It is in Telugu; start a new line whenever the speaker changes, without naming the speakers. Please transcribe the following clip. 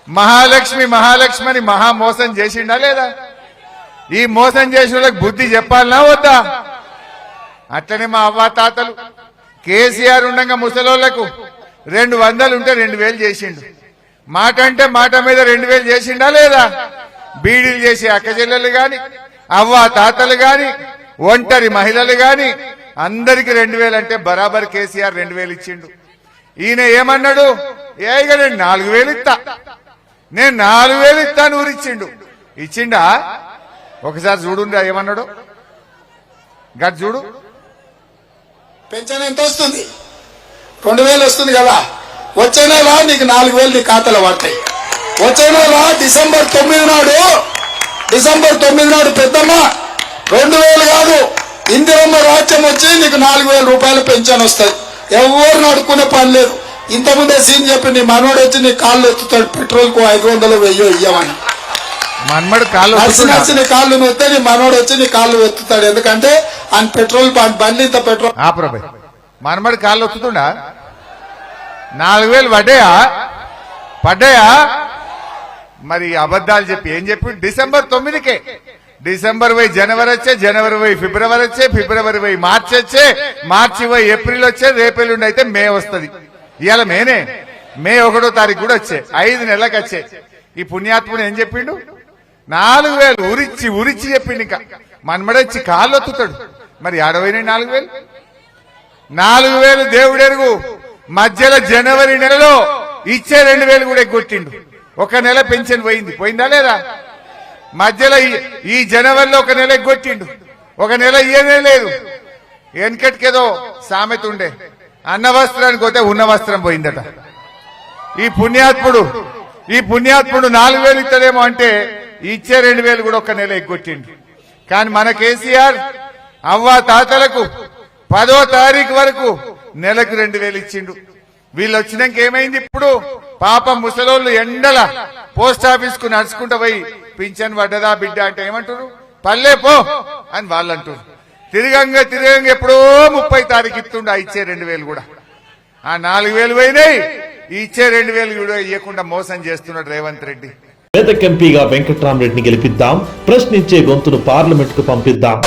మహాలక్ష్మి మహాలక్ష్మి అని మహా మోసం చేసిండా లేదా? ఈ మోసం చేసిన వాళ్ళకి బుద్ధి చెప్పాలనా వద్దా? అట్లనే మా అవ్వ తాతలు కేసీఆర్ ఉండగా ముసలోళ్లకు 200 ఉంటే 2000 చేసిండు. మాట అంటే మాట మీద 2000 చేసిండా లేదా? బీడీలు చేసే అక్కచెల్లెలు గాని, అవ్వ తాతలు గాని, ఒంటరి మహిళలు గాని అందరికి 2000 అంటే బరాబర్ కేసీఆర్ 2000 ఇచ్చిండు. ఈయన ఏమన్నాడు? ఏగా నేను 4000 ఇస్తా, నేను 4000 ఇస్తాను ఊరిచ్చిండు. ఇచ్చిండా? ఒకసారి చూడుండా ఏమన్నాడు గట్ చూడు.
పెన్షన్ ఎంత వస్తుంది? 2000 వస్తుంది కదా. వచ్చే నెల నీకు 4000 నీ ఖాతాలో పడతాయి. వచ్చే నెల డిసెంబర్ 9 నాడు పెద్దమ్మ 2000 కాదు, ఇందిరమ్మ రాజ్యం వచ్చి నీకు 4000 రూపాయలు పెన్షన్ వస్తుంది. ఎవరు నడుకునే పని లేదు. ఇంతకుముందే సీన్ చెప్పి నీ మనోడు వచ్చి నీ కాళ్ళు ఎత్తుతాడు, పెట్రోల్ కు 500 1000 ఇయ్యమని.
మనమడు కాళ్ళు
నీ కాళ్ళు నొత్తే నీ మనోడు వచ్చి నీ కాళ్ళు ఎత్తుతాడు. ఎందుకంటే ఆయన పెట్రోల్ బండి ఇంత పెట్రోల్.
మనమడు కాళ్ళు వస్తుందా? 4000 పడ్డాయా? మరి అబద్ధాలు చెప్పి ఏం చెప్పి డిసెంబర్ 9కే డిసెంబర్ పోయి జనవరి వచ్చే, జనవరి పోయి ఫిబ్రవరి వచ్చే, ఫిబ్రవరి పోయి మార్చి వచ్చే, మార్చి పోయి ఏప్రిల్ వచ్చే, రేపెల్లుండి అయితే మే వస్తుంది. ఇవాళ మే 1వ తారీఖు కూడా వచ్చే, 5 నెలలకు వచ్చే. ఈ పుణ్యాత్ముడు ఏం చెప్పిండు? 4000 ఉరిచ్చి చెప్పిండు. ఇంకా మనమడొచ్చి కాళ్ళు ఒత్తుతాడు. మరి ఆడవైనా 4000 దేవుడెరుగు. మధ్యలో జనవరి నెలలో ఇచ్చే 2000 కూడా ఎగ్గొట్టిండు. ఒక నెల పెన్షన్ పోయిందా లేదా? మధ్యలో ఈ జనవరిలో ఒక నెల ఎగ్గొట్టిండు, ఒక నెల ఇయ్యనే లేదు. వెనకటికేదో సామెత ఉండే, అన్న వస్త్రానికి పోతే ఉన్న వస్త్రం పోయిందట. ఈ పుణ్యాత్ముడు 4000 ఇస్తాడేమో అంటే ఇచ్చే 2000 కూడా ఒక నెల ఎగ్గొట్టిండు. కానీ మన కేసీఆర్ అవ్వ తాతలకు 10వ తారీఖు వరకు నెలకు 2000 ఇచ్చిండు. వీళ్ళు వచ్చినాక ఏమైంది? ఇప్పుడు పాపం ముసలోళ్ళు ఎండల పోస్ట్ ఆఫీస్ కు నడుచుకుంటూ పోయి పింఛన్ పడ్డదా బిడ్డ అంటే ఏమంటారు? పల్లె పో అని వాళ్ళు అంటారు. తిరగంగా ఎప్పుడో 30వ తారీఖు ఇస్తుండ ఇచ్చే 2000 కూడా. ఆ 4000 పోయినాయి, ఇచ్చే 2000 కూడా ఇవ్వకుండా మోసం చేస్తున్నాడు రేవంత్ రెడ్డి.
మెదక్ ఎంపీగా వెంకట్రామరెడ్డిని గెలిపిద్దాం, ప్రశ్నించే గొంతును పార్లమెంట్ కు పంపిద్దాం.